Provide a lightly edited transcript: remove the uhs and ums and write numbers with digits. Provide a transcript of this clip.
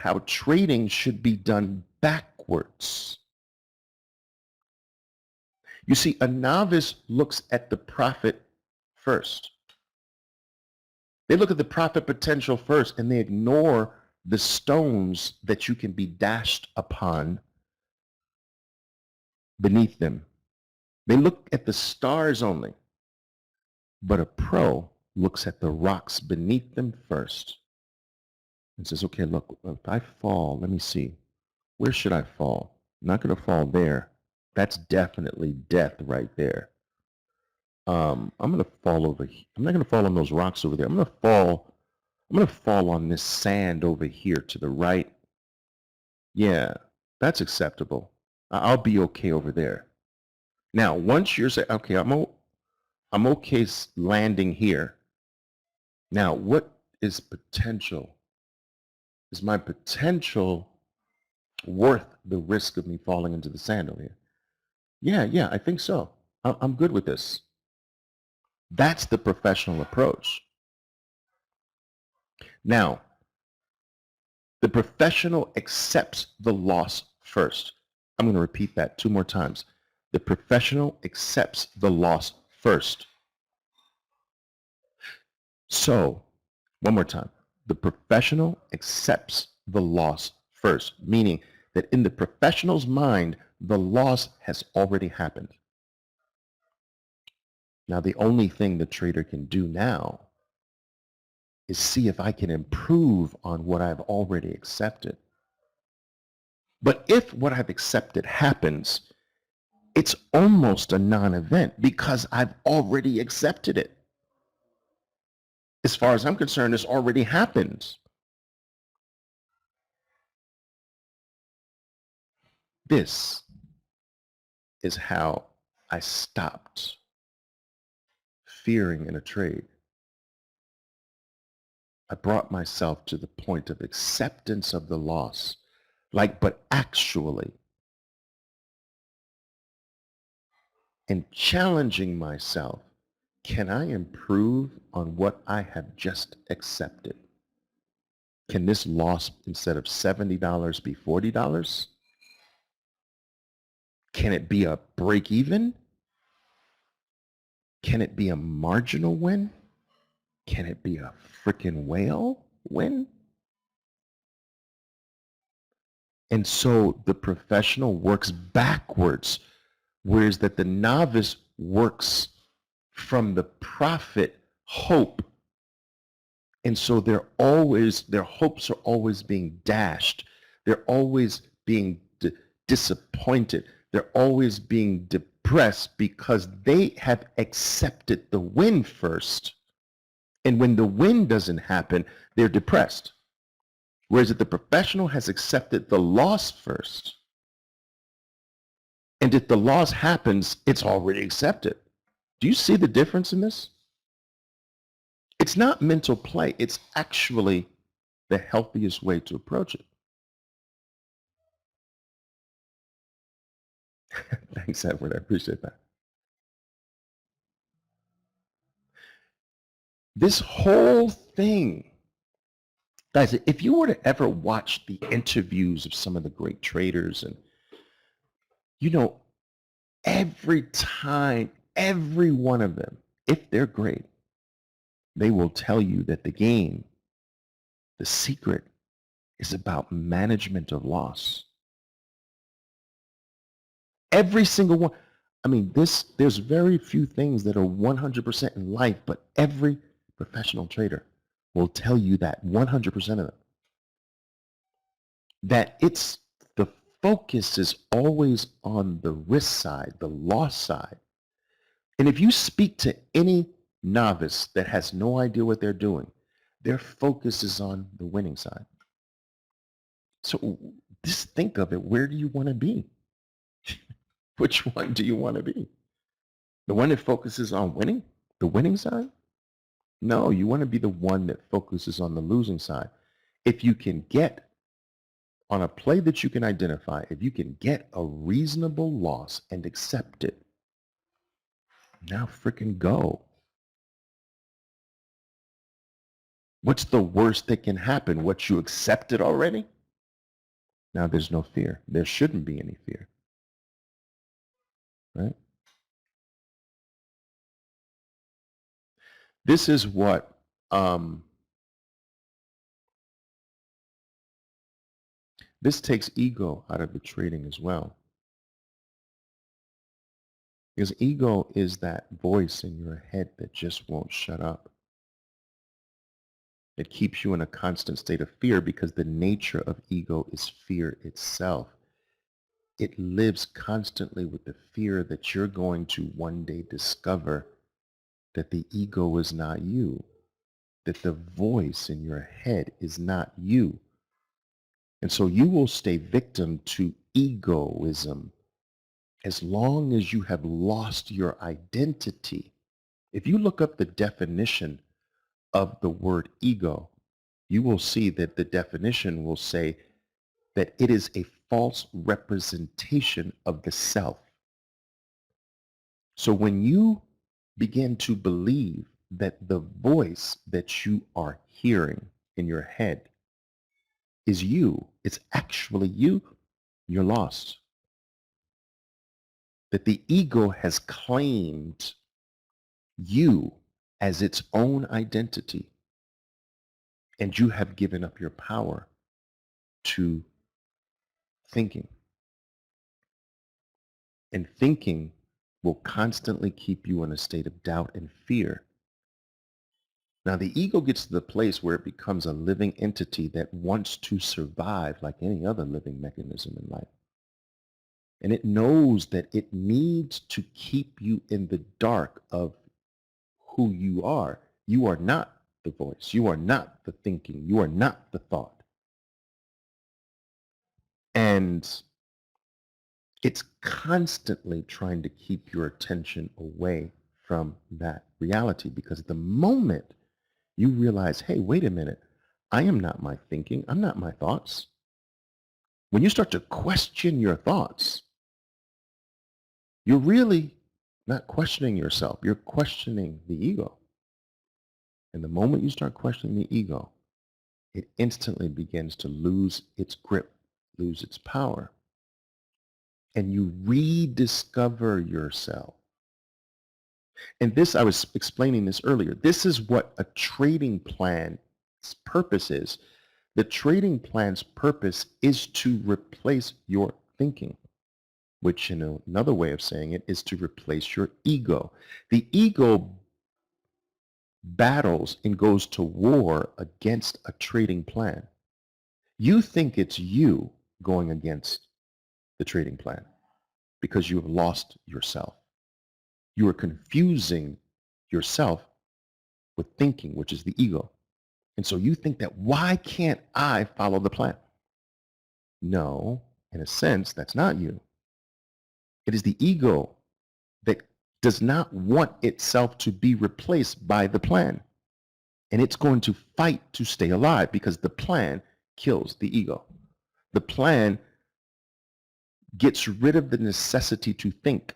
how trading should be done backwards. You see, a novice looks at the profit first. They look at the profit potential first and they ignore the stones that you can be dashed upon beneath them. They look at the stars only. But a pro looks at the rocks beneath them first and says, okay, look, if I fall, let me see. Where should I fall? I'm not going to fall there. That's definitely death right there. I'm going to fall over here. I'm not going to fall on those rocks over there. I'm going to fall on this sand over here to the right. Yeah, that's acceptable. I'll be okay over there. Now, once you're saying, okay, I'm okay landing here. Now, what is potential? Is my potential worth the risk of me falling into the sand over here? Yeah, I think so. I'm good with this. That's the professional approach. Now, the professional accepts the loss first. I'm going to repeat that 2 more times. The professional accepts the loss first. So, one more time. The professional accepts the loss first, meaning that in the professional's mind, the loss has already happened. Now, the only thing the trader can do now is see if I can improve on what I've already accepted. But if what I've accepted happens, it's almost a non-event because I've already accepted it. As far as I'm concerned, it's already happened. This is how I stopped fearing in a trade. I brought myself to the point of acceptance of the loss, but actually, and challenging myself, can I improve on what I have just accepted? Can this loss, instead of $70, be $40? Can it be a break even? Can it be a marginal win? Can it be a freaking whale win? And so the professional works backwards, whereas that the novice works from the profit hope. And so their hopes are always being dashed. They're always being disappointed. They're always being depressed because they have accepted the win first. And when the win doesn't happen, they're depressed. Whereas if the professional has accepted the loss first, and if the loss happens, it's already accepted. Do you see the difference in this? It's not mental play. It's actually the healthiest way to approach it. Thanks, Edward. I appreciate that. This whole thing, guys, if you were to ever watch the interviews of some of the great traders, and every time, every one of them, if they're great, they will tell you that the game, the secret, is about management of loss. Every single one. I mean, there's very few things that are 100% in life, but every professional trader will tell you that 100% of them. That the focus is always on the risk side, the loss side. And if you speak to any novice that has no idea what they're doing, their focus is on the winning side. So just think of it. Where do you want to be? Which one do you want to be? The one that focuses on winning? The winning side? No, you want to be the one that focuses on the losing side. If you can get on a play that you can identify, if you can get a reasonable loss and accept it, now freaking go. What's the worst that can happen? What, you accepted already? Now there's no fear. There shouldn't be any fear, right? This is what this takes ego out of the trading as well. Because ego is that voice in your head that just won't shut up. It keeps you in a constant state of fear because the nature of ego is fear itself. It lives constantly with the fear that you're going to one day discover that the ego is not you, that the voice in your head is not you. And so you will stay victim to egoism as long as you have lost your identity. If you look up the definition of the word ego, you will see that the definition will say that it is a false representation of the self. So when you begin to believe that the voice that you are hearing in your head is you, it's actually you, you're lost. That the ego has claimed you as its own identity, and you have given up your power to thinking. And thinking will constantly keep you in a state of doubt and fear. Now, the ego gets to the place where it becomes a living entity that wants to survive like any other living mechanism in life. And it knows that it needs to keep you in the dark of who you are. You are not the voice. You are not the thinking. You are not the thought. And it's constantly trying to keep your attention away from that reality, because the moment you realize, hey, wait a minute, I am not my thinking. I'm not my thoughts. When you start to question your thoughts, you're really not questioning yourself. You're questioning the ego. And the moment you start questioning the ego, it instantly begins to lose its grip, lose its power. And you rediscover yourself. And this, I was explaining this earlier, this is what a trading plan's purpose is. The trading plan's purpose is to replace your thinking, which in another way of saying it is to replace your ego. The ego battles and goes to war against a trading plan. You think it's you going against the trading plan because you have lost yourself. You are confusing yourself with thinking, which is the ego. And so you think that, why can't I follow the plan? No, in a sense, that's not you. It is the ego that does not want itself to be replaced by the plan. And it's going to fight to stay alive because the plan kills the ego. The plan gets rid of the necessity to think